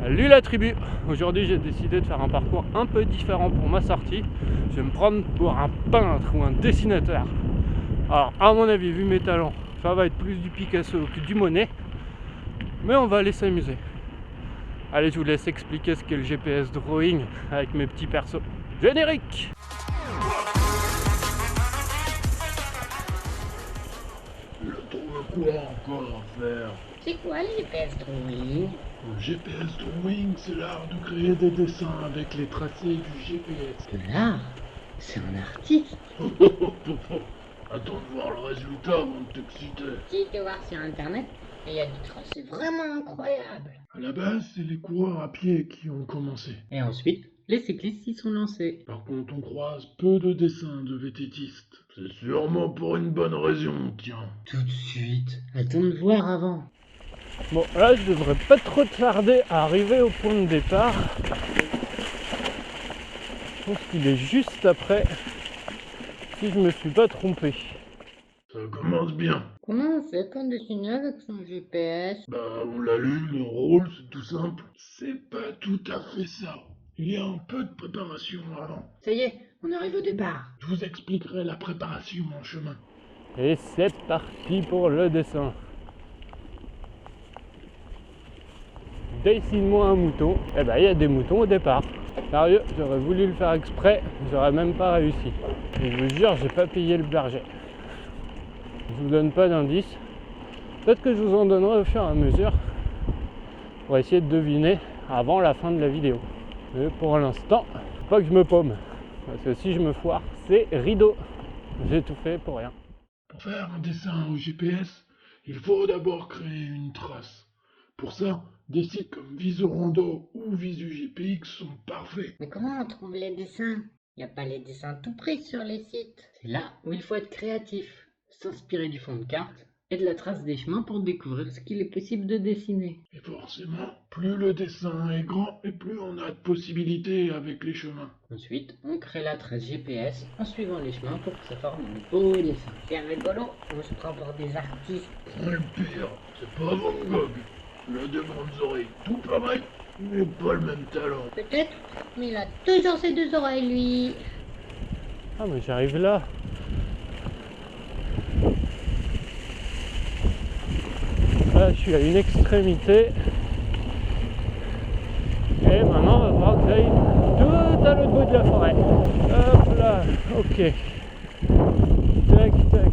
Salut la tribu. Aujourd'hui j'ai décidé de faire un parcours un peu différent pour ma sortie. Je vais me prendre pour un peintre ou un dessinateur. Alors à mon avis, vu mes talents, ça va être plus du Picasso que du Monet, mais on va aller s'amuser. Allez, je vous laisse expliquer ce qu'est le GPS drawing avec mes petits persos. Générique. Quoi encore à faire? C'est quoi le GPS drawing? Le GPS drawing, c'est l'art de créer des dessins avec les tracés du GPS. De l'art? C'est un artiste? Attends de voir le résultat avant de t'exciter. J'ai été voir sur internet et il y a des tracés vraiment incroyables. À la base, c'est les coureurs à pied qui ont commencé. Et ensuite, les cyclistes s'y sont lancés. Par contre, on croise peu de dessins de VTTistes. C'est sûrement pour une bonne raison, tiens. Tout de suite. Attends de voir avant. Bon, là je devrais pas trop tarder à arriver au point de départ. Je pense qu'il est juste après, si je me suis pas trompé. Ça commence bien. Comment on fait quand dessiner avec son GPS? Bah, on l'allume, on roule, c'est tout simple. C'est pas tout à fait ça. Il y a un peu de préparation avant. Ça y est, on arrive au départ. Je vous expliquerai la préparation en chemin. Et c'est parti pour le dessin. Dessine-moi un mouton. Eh ben, il y a des moutons au départ. Sérieux, j'aurais voulu le faire exprès, j'aurais même pas réussi. Et je vous jure, j'ai pas payé le berger. Je vous donne pas d'indice. Peut-être que je vous en donnerai au fur et à mesure pour essayer de deviner avant la fin de la vidéo. Mais pour l'instant, faut pas que je me paume. Parce que si je me foire, c'est rideau. J'ai tout fait pour rien. Pour faire un dessin au GPS, il faut d'abord créer une trace. Pour ça, des sites comme Visorando ou VisuGPX sont parfaits. Mais comment on trouve les dessins? Il n'y a pas les dessins tout pris sur les sites. C'est là où il faut être créatif, s'inspirer du fond de carte et de la trace des chemins pour découvrir ce qu'il est possible de dessiner. Et forcément, plus le dessin est grand et plus on a de possibilités avec les chemins. Ensuite, on crée la trace GPS en suivant les chemins pour que ça forme un beau dessin. C'est rigolo, on se prend pour des artistes. Le pire, c'est pas Van Gogh. Il a de grandes oreilles, tout pareil, mais pas le même talent. Peut-être, mais il a toujours ses deux oreilles, lui. Ah mais j'arrive là. Là je suis à une extrémité. Et maintenant on va voir que j'aille tout à l'autre bout de la forêt. Hop là, ok. Tac, tac, tac.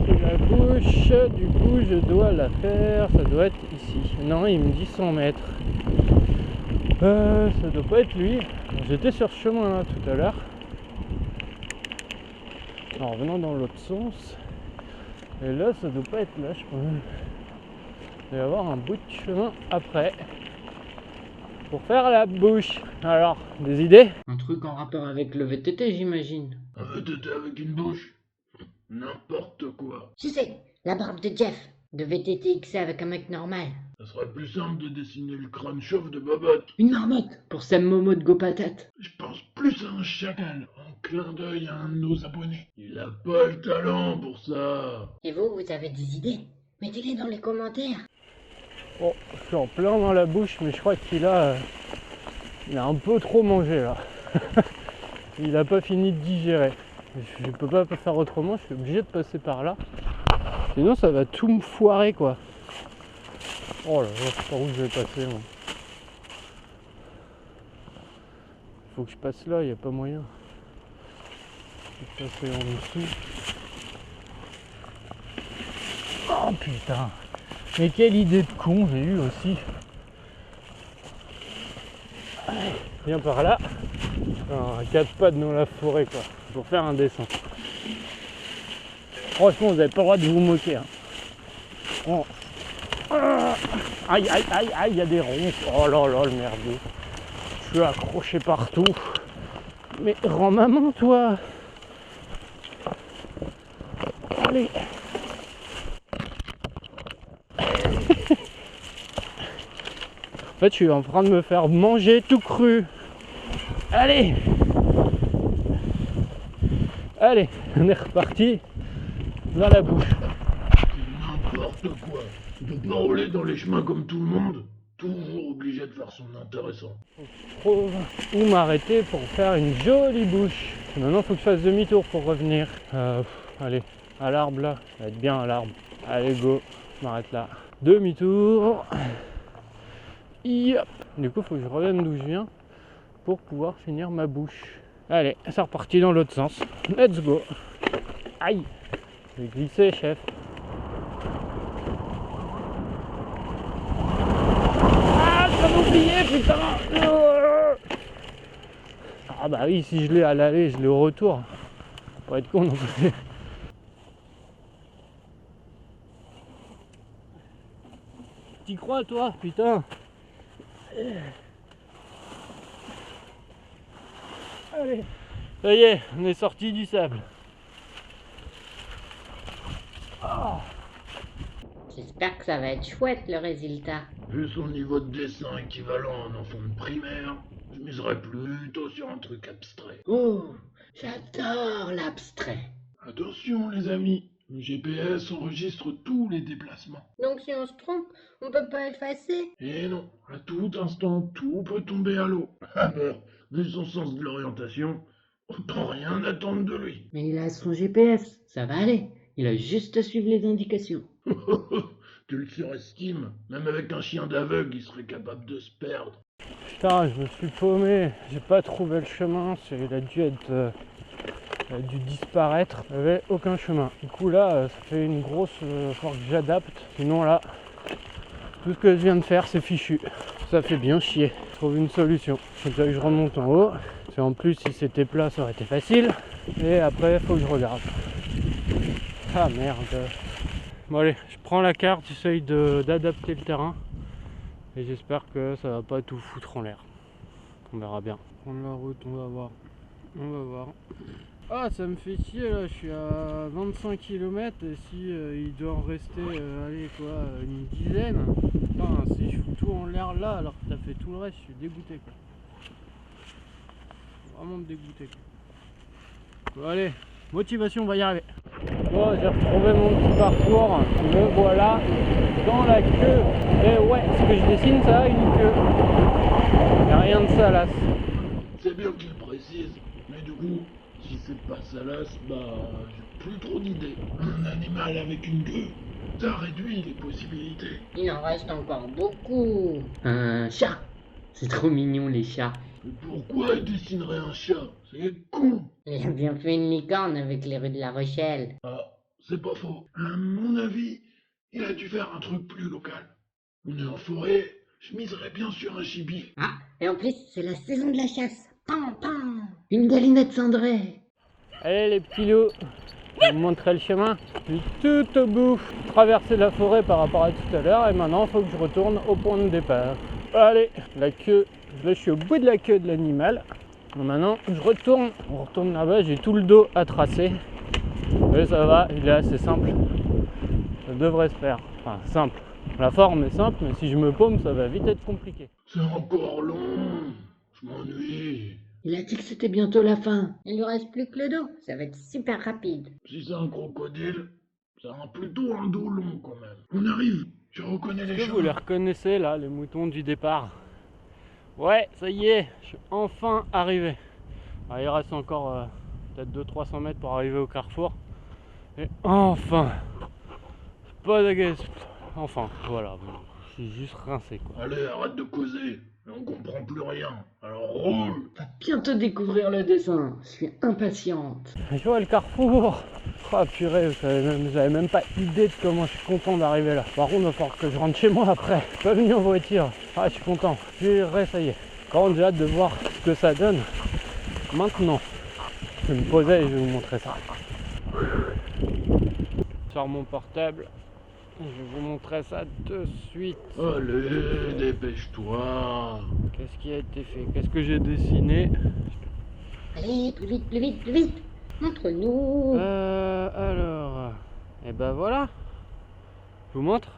Et la bouche, du coup je dois la faire. Ça doit être ici. Non, il me dit 100 mètres. Ça doit pas être lui. J'étais sur ce chemin là tout à l'heure. En revenant dans l'autre sens. Et là ça doit pas être là, je pense. Il va y avoir un bout de chemin après. Pour faire la bouche. Alors, des idées? Un truc en rapport avec le VTT, j'imagine. Un VTT avec une bouche? N'importe quoi. Je sais, la barbe de Jeff, de VTT XC avec un mec normal. Ça serait plus simple de dessiner le crâne chauve de Babotte. Une marmotte pour Sam Momo de Go Patate. Je pense plus à un chacal, en clin d'œil à un de nos abonnés. Il a pas le talent pour ça. Et vous avez des idées? Mettez-les dans les commentaires. Bon, je suis en plein dans la bouche, mais je crois qu'il a un peu trop mangé là. Il a pas fini de digérer. Je peux pas faire autrement, je suis obligé de passer par là. Sinon ça va tout me foirer quoi. Oh là là, je sais pas où je vais passer moi. Faut que je passe là, il n'y a pas moyen. Je vais passer en dessous. Oh putain. Mais quelle idée de con j'ai eu aussi. Allez, viens par là. Un 4 pattes dans la forêt quoi. Pour faire un dessin. Franchement vous n'avez pas le droit de vous moquer. Hein. Oh. Aïe aïe aïe aïe, il y a des ronces. Oh là là le merdier. Je suis accroché partout. Mais rends ma main toi. Allez. En fait, je suis en train de me faire manger tout cru. Allez! Allez, on est reparti dans la bouche. C'est n'importe quoi. Tu peux pas rouler dans les chemins comme tout le monde. toujours obligé de faire son intéressant. Je trouve où m'arrêter pour faire une jolie bouche. Et maintenant, faut que je fasse demi-tour pour revenir. Allez, à l'arbre là. Ça va être bien à l'arbre. Allez, go. Je m'arrête là. Demi-tour. Yep. Du coup, faut que je revienne d'où je viens pour pouvoir finir ma bouche. Allez, c'est reparti dans l'autre sens. Let's go. Aïe. Je vais glisser, chef. Ah, j'avais oublié, putain. Ah bah oui, si je l'ai à l'aller, je l'ai au retour. Faut être con non plus. T'y crois toi, putain? Allez. Ça y est, on est sorti du sable. Oh. J'espère que ça va être chouette le résultat. Vu son niveau de dessin équivalent à un enfant de primaire, je miserais plutôt sur un truc abstrait. Oh, j'adore l'abstrait. Attention les amis, le GPS enregistre tous les déplacements. Donc si on se trompe, on peut pas effacer? Et non, à tout instant, tout peut tomber à l'eau. Ah ben, vu son sens de l'orientation, on peut rien attendre de lui. Mais il a son GPS, ça va aller. Il a juste à suivre les indications. Tu le surestimes, même avec un chien d'aveugle, il serait capable de se perdre. Putain, je me suis paumé. J'ai pas trouvé le chemin. Il a dû être... il a dû disparaître. Il n'y avait aucun chemin. Du coup là, ça fait une grosse... faut que j'adapte. Sinon là, tout ce que je viens de faire, c'est fichu. Ça fait bien chier. Je trouve une solution. Comme ça que je remonte en haut. Et en plus, si c'était plat, ça aurait été facile. Et après, il faut que je regarde. Ah merde. Bon allez, je prends la carte, j'essaye d'adapter le terrain. Et j'espère que ça va pas tout foutre en l'air. On verra bien. Prendre la route, on va voir. On va voir. Ah, ça me fait chier là, je suis à 25 km et si il doit en rester, allez quoi, une dizaine. Putain, si je fous tout en l'air là alors que t'as fait tout le reste, je suis dégoûté quoi. Vraiment dégoûté quoi. Bon, allez, motivation, on va y arriver. Bon, j'ai retrouvé mon petit parcours, me voilà dans la queue. Et ouais, ce que je dessine, ça a une queue. Y'a rien de salace. C'est bien qu'il précise, mais du coup, si c'est pas salace, bah, j'ai plus trop d'idées. Un animal avec une queue, ça réduit les possibilités. Il en reste encore beaucoup. Un chat. C'est trop mignon les chats. Mais pourquoi il dessinerait un chat? C'est con. Il a bien fait une licorne avec les rues de La Rochelle. Ah, c'est pas faux. À mon avis, il a dû faire un truc plus local. On est en forêt, je miserais bien sur un gibier. Ah, et en plus, c'est la saison de la chasse. Pam, pam. Une galinette cendrée. Allez les petits loups, je vais vous montrer le chemin. Je suis tout au bout. Traverser la forêt par rapport à tout à l'heure et maintenant il faut que je retourne au point de départ. Allez, la queue, là je suis au bout de la queue de l'animal. Maintenant je retourne, on retourne là-bas, j'ai tout le dos à tracer. Mais ça va, il est assez simple. Ça devrait se faire. Enfin simple. La forme est simple, mais si je me paume, ça va vite être compliqué. C'est encore long. Je m'ennuie. Il a dit que c'était bientôt la fin. Il lui reste plus que le dos. Ça va être super rapide. Si c'est un crocodile, ça a plutôt un dos long quand même. On arrive, je reconnais les Est-ce que vous les chemins. reconnaissez là, les moutons du départ? Ouais, ça y est, je suis enfin arrivé. Alors, il reste encore peut-être 200-300 mètres pour arriver au carrefour. Et enfin, pas de... Enfin, voilà, je suis juste rincé quoi. Allez, arrête de causer. On comprend plus rien. Alors roule. Va bientôt découvrir le dessin. Je suis impatiente. Je vois le carrefour. Oh purée, vous avez même pas idée de comment je suis content d'arriver là. Par contre, il va falloir que je rentre chez moi après. Je suis pas venu en voiture. Ah, je suis content. Ça y est. Quand même, j'ai hâte de voir ce que ça donne. Maintenant, je vais me poser et je vais vous montrer ça. Je sors mon portable. Je vais vous montrer ça de suite. Allez, dépêche-toi. Qu'est-ce qui a été fait? Qu'est-ce que j'ai dessiné? Allez, plus vite, plus vite, plus vite. Montre-nous. Alors... Et ben voilà. Je vous montre.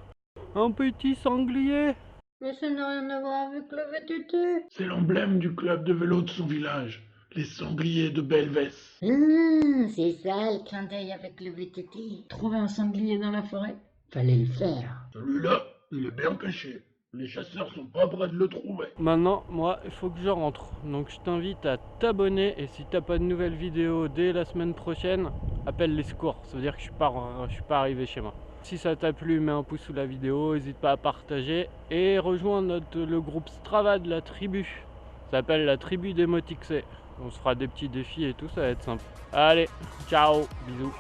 Un petit sanglier. Mais ça n'a rien à voir avec le VTT. C'est l'emblème du club de vélo de son village. Les sangliers de Belvès. C'est ça le clin d'œil avec le VTT. Trouver un sanglier dans la forêt. Fallait le faire. Celui-là, il est bien caché. Les chasseurs sont pas près de le trouver. Maintenant, moi, il faut que je rentre. Donc je t'invite à t'abonner. Et si t'as pas de nouvelles vidéos dès la semaine prochaine, appelle les secours. Ça veut dire que je suis pas arrivé chez moi. Si ça t'a plu, mets un pouce sous la vidéo. N'hésite pas à partager. Et rejoins le groupe Strava de la tribu. Ça s'appelle la tribu des Motixés. On se fera des petits défis et tout, ça va être simple. Allez, ciao, bisous.